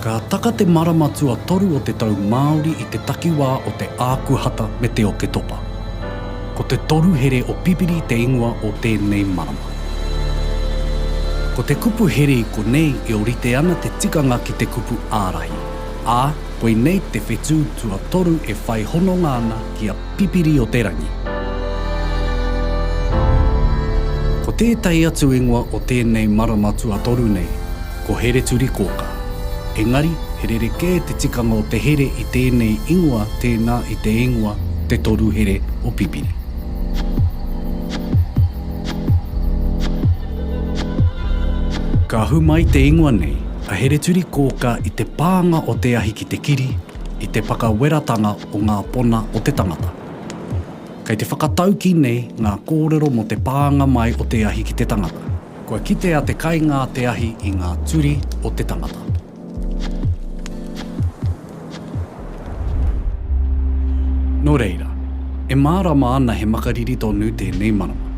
Ka taka te marama tua toru o te tau Māori i te takiwā o te ākuhata me te o ke topa. Ko te toru here o pipiri te ingoa o tēnei marama. Ko te kupu here i ko nei e orite ana te tikanga ki te kupu ārahi. Ā, koe nei te whetū tua toru e whai hononga ana ki a pipiri o te rangi. Ko tētai atu ingoa o tēnei marama tua toru nei, ko here turi kōka. Engari, he rereke te tikanga o te here i tēnei ingoa tēnā i te ingoa te toru here o pipiri. Ka humai te ingoa nei, a here turi kōka i te pānga o te ahi ki te kiri, i te whakaweratanga o ngā pona o te tangata. Kei te whakatau ki nei ngā kōrero mo te pānga mai o te ahi ki te tangata. Kua kitea te kai ngā te ahi i ngā turi o te tangata. Nō reira, e mārama ana he makariri tonu tēnei marama.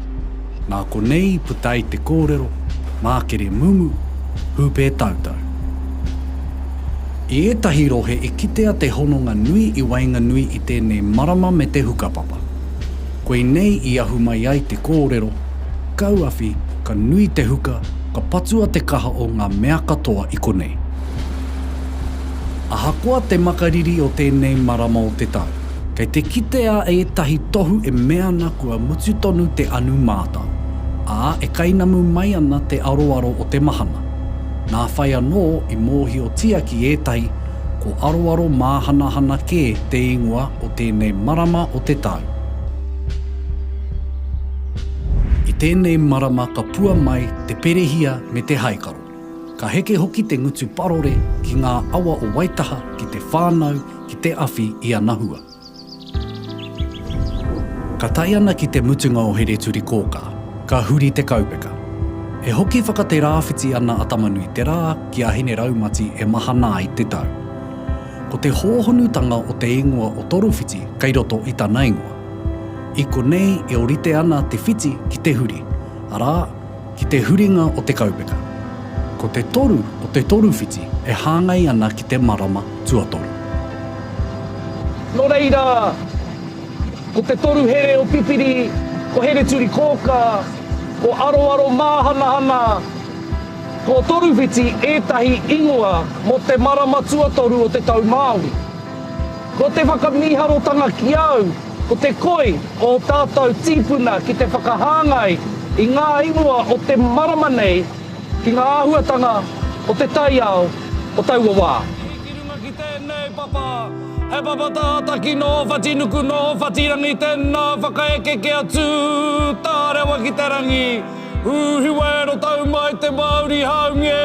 Nā ko nei putai te kōrero, mākere mumu, hūpē tautau. I ētahi rohe e kitea te hononga nui i wainga nui i tēnei marama me te hukapapa. Koe nei i ahu mai ai te kōrero, kauawhi, ka nui te huka, ka patua te kaha o ngā mea katoa i konei. Ahakoa te makariri o tēnei marama o te tau. Kei te kitea e etahi tohu e meana kua mututonu te anu mātau. Ā, e kainamu mai ana te aroaro o te mahana. Nā whai anō i mōhi o tia ki etahi ko aroaro māhanahana kē te ingoa o tēnei marama o te tau. I tēnei marama ka pua mai te perehia me te haikaro. Ka heke hoki te ngutu parore ki ngā awa o Waitaha, ki te whānau, ki te awhi i a nahua. Ka tai ana ki te mutunga o here turi kōka, ka huri te kaupeka. E hoki whakate rāwhiti ana atamanui te rā ki a hine raumati e mahana i te tau. Ko te hōhonutanga o te ingoa o toruwhiti kei roto i tāna ingoa. I ko nei e orite ana te whiti ki te huri, arā ki te huringa o te kaupeka. Ko te toru o te toruwhiti e hāngai ana ki te marama tuatoru. Nō reira! Ko te toru here o pipiri, ko here turi kōka, ko aroaro māhanahana, ko toruwhiti ētahi ingoa mo te marama tuatoru o te tau Māori. Ko te whakamiharotanga ki au, ko te koi o tātou tīpuna ki te whakahāngai i ngā ingoa o te marama nei ki ngā āhuatanga o te taiao o Taua Wā. Ki runga ki tēnei papa, he papa tāta ki no whatinuku no whatirangi tēnā whakaeke ke atu tā rewa ki te rangi. Uhi wēro tau mai te Māori haunge